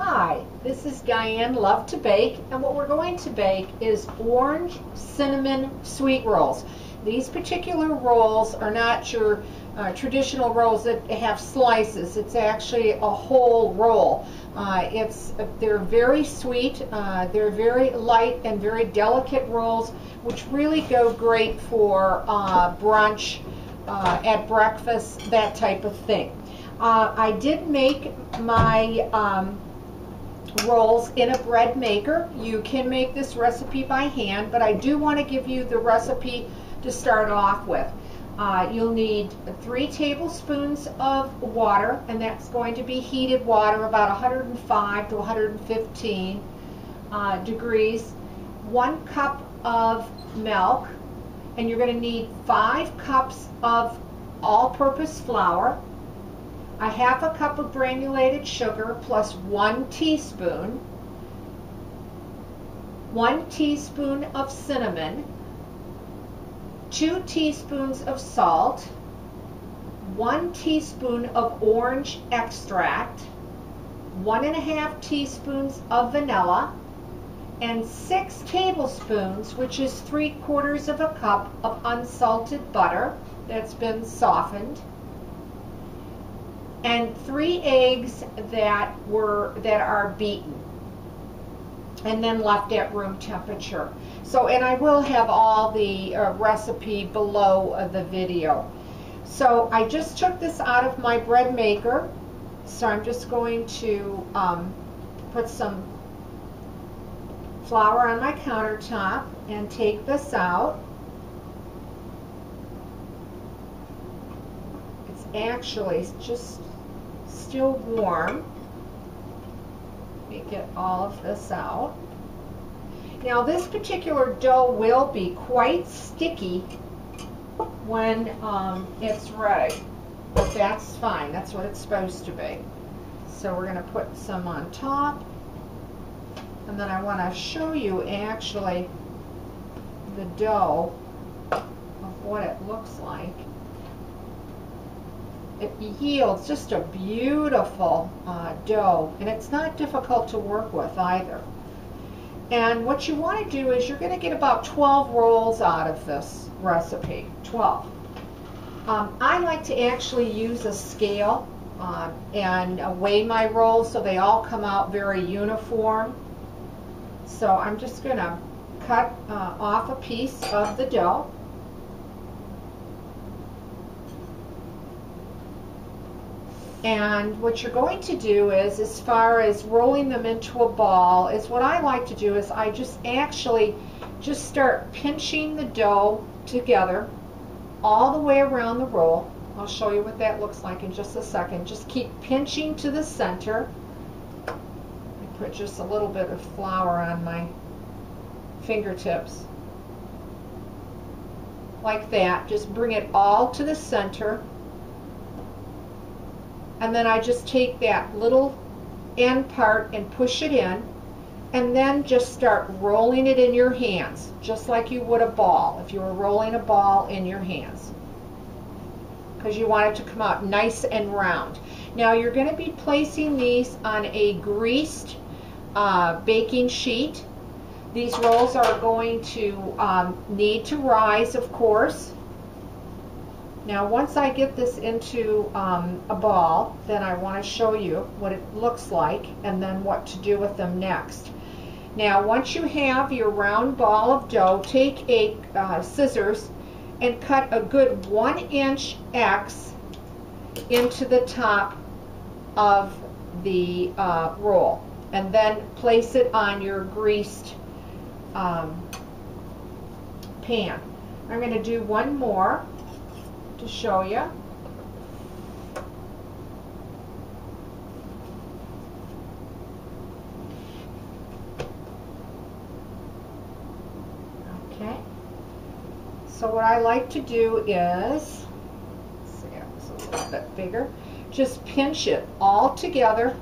Hi, this is Diane Lovetobake, and what we're going to bake is orange cinnamon sweet rolls. These particular rolls are not your traditional rolls that have slices. It's actually a whole roll. They're very sweet, they're very light and very delicate rolls, which really go great for brunch, at breakfast, that type of thing. I did make my rolls in a bread maker. You can make this recipe by hand, but I do want to give you the recipe to start off with. You'll need 3 tablespoons of water, and that's going to be heated water, about 105 to 115 degrees. 1 cup of milk, and you're going to need 5 cups of all-purpose flour, a half a cup of granulated sugar plus 1 teaspoon, 1 teaspoon of cinnamon, 2 teaspoons of salt, 1 teaspoon of orange extract, 1½ teaspoons of vanilla, and 6 tablespoons, which is 3/4 of a cup of unsalted butter that's been softened, and 3 eggs that are beaten and then left at room temperature. So, and I will have all the recipe below the video. So I just took this out of my bread maker, so I'm just going to put some flour on my countertop and take this out. It's actually just still warm. Let me get all of this out. Now this particular dough will be quite sticky when it's ready, but that's fine. That's what it's supposed to be. So we're going to put some on top, and then I want to show you actually the dough of what it looks like. It yields just a beautiful dough, and it's not difficult to work with either. And what you want to do is you're going to get about 12 rolls out of this recipe. 12. I like to actually use a scale and weigh my rolls so they all come out very uniform. So I'm just going to cut off a piece of the dough. And what you're going to do is, as far as rolling them into a ball, is what I like to do is I just start pinching the dough together all the way around the roll. I'll show you what that looks like in just a second. Just keep pinching to the center. I put just a little bit of flour on my fingertips. Like that. Just bring it all to the center. And then I just take that little end part and push it in, and then just start rolling it in your hands, just like you would a ball, if you were rolling a ball in your hands, because you want it to come out nice and round. Now you're going to be placing these on a greased baking sheet. These rolls are going to need to rise, of course. Now once I get this into a ball, then I want to show you what it looks like and then what to do with them next. Now once you have your round ball of dough, take a scissors and cut a good 1-inch X into the top of the roll, and then place it on your greased pan. I'm going to do one more to show you. Okay. So what I like to do is, let's see, it's a little bit bigger. Just pinch it all together.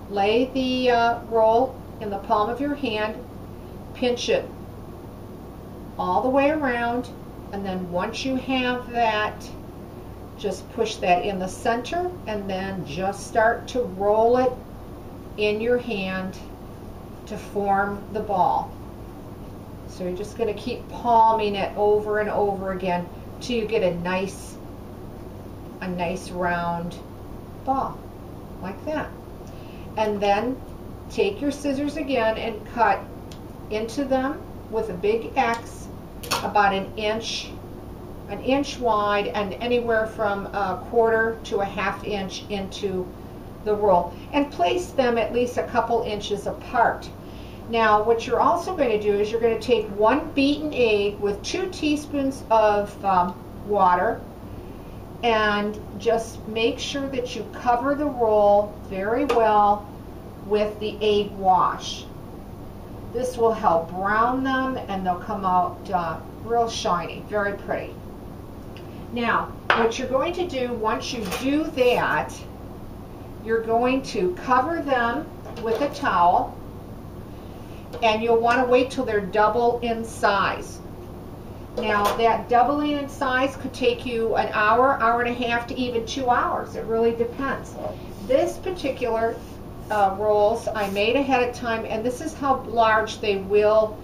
Lay the roll in the palm of your hand. Pinch it all the way around. And then once you have that, just push that in the center and then just start to roll it in your hand to form the ball. So you're just going to keep palming it over and over again till you get a nice round ball, like that. And then take your scissors again and cut into them with a big X about an inch wide and anywhere from a quarter to a half inch into the roll, and place them at least a couple inches apart. Now what you're also going to do is you're going to take 1 beaten egg with 2 teaspoons of water, and just make sure that you cover the roll very well with the egg wash. This will help brown them and they'll come out real shiny, very pretty. Now what you're going to do once you do that, you're going to cover them with a towel, and you'll want to wait till they're double in size. Now that doubling in size could take you an hour, hour and a half to even 2 hours. It really depends. This particular rolls I made ahead of time, and this is how large they will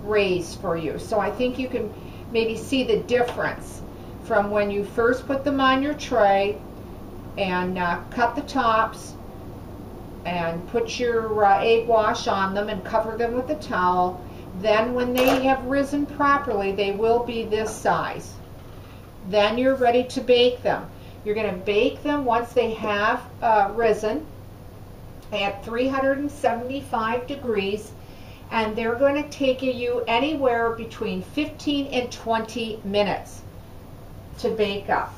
raise for you. So I think you can maybe see the difference from when you first put them on your tray and cut the tops and put your egg wash on them and cover them with a towel. Then when they have risen properly, they will be this size. Then you're ready to bake them. You're going to bake them once they have risen at 375 degrees, and they're going to take you anywhere between 15 and 20 minutes to bake up.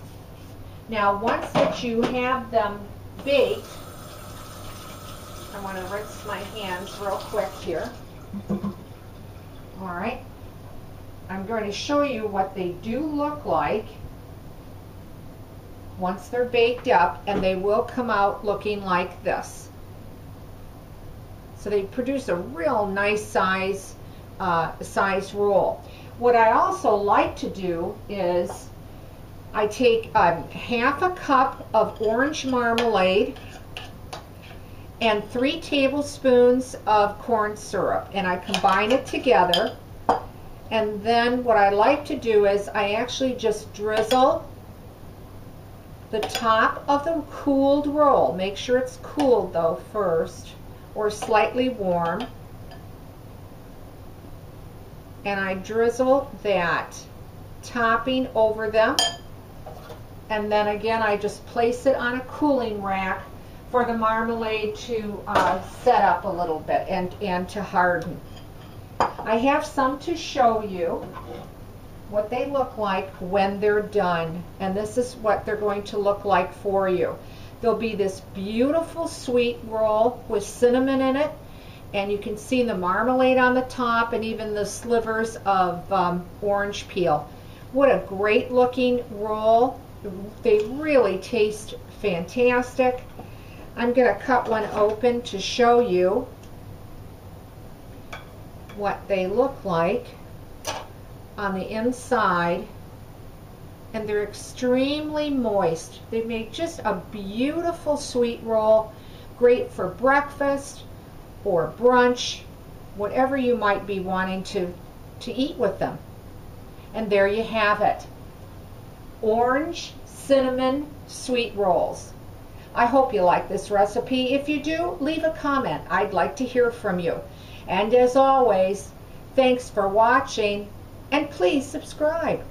Now once that you have them baked, I want to rinse my hands real quick here. Alright, I'm going to show you what they do look like once they're baked up, and they will come out looking like this. So they produce a real nice size roll. What I also like to do is I take half a cup of orange marmalade and 3 tablespoons of corn syrup, and I combine it together. And then what I like to do is I actually just drizzle the top of the cooled roll. Make sure it's cooled though first, or slightly warm. And I drizzle that topping over them, and then again I just place it on a cooling rack for the marmalade to set up a little bit and to harden. I have some to show you what they look like when they're done, and this is what they're going to look like for you. There'll be this beautiful sweet roll with cinnamon in it, and you can see the marmalade on the top and even the slivers of orange peel. What a great looking roll. They really taste fantastic. I'm going to cut one open to show you what they look like on the inside, and they're extremely moist. They make just a beautiful sweet roll, great for breakfast or brunch, whatever you might be wanting to eat with them. And there you have it, orange cinnamon sweet rolls. I hope you like this recipe. If you do, leave a comment. I'd like to hear from you. And as always, thanks for watching, and please subscribe.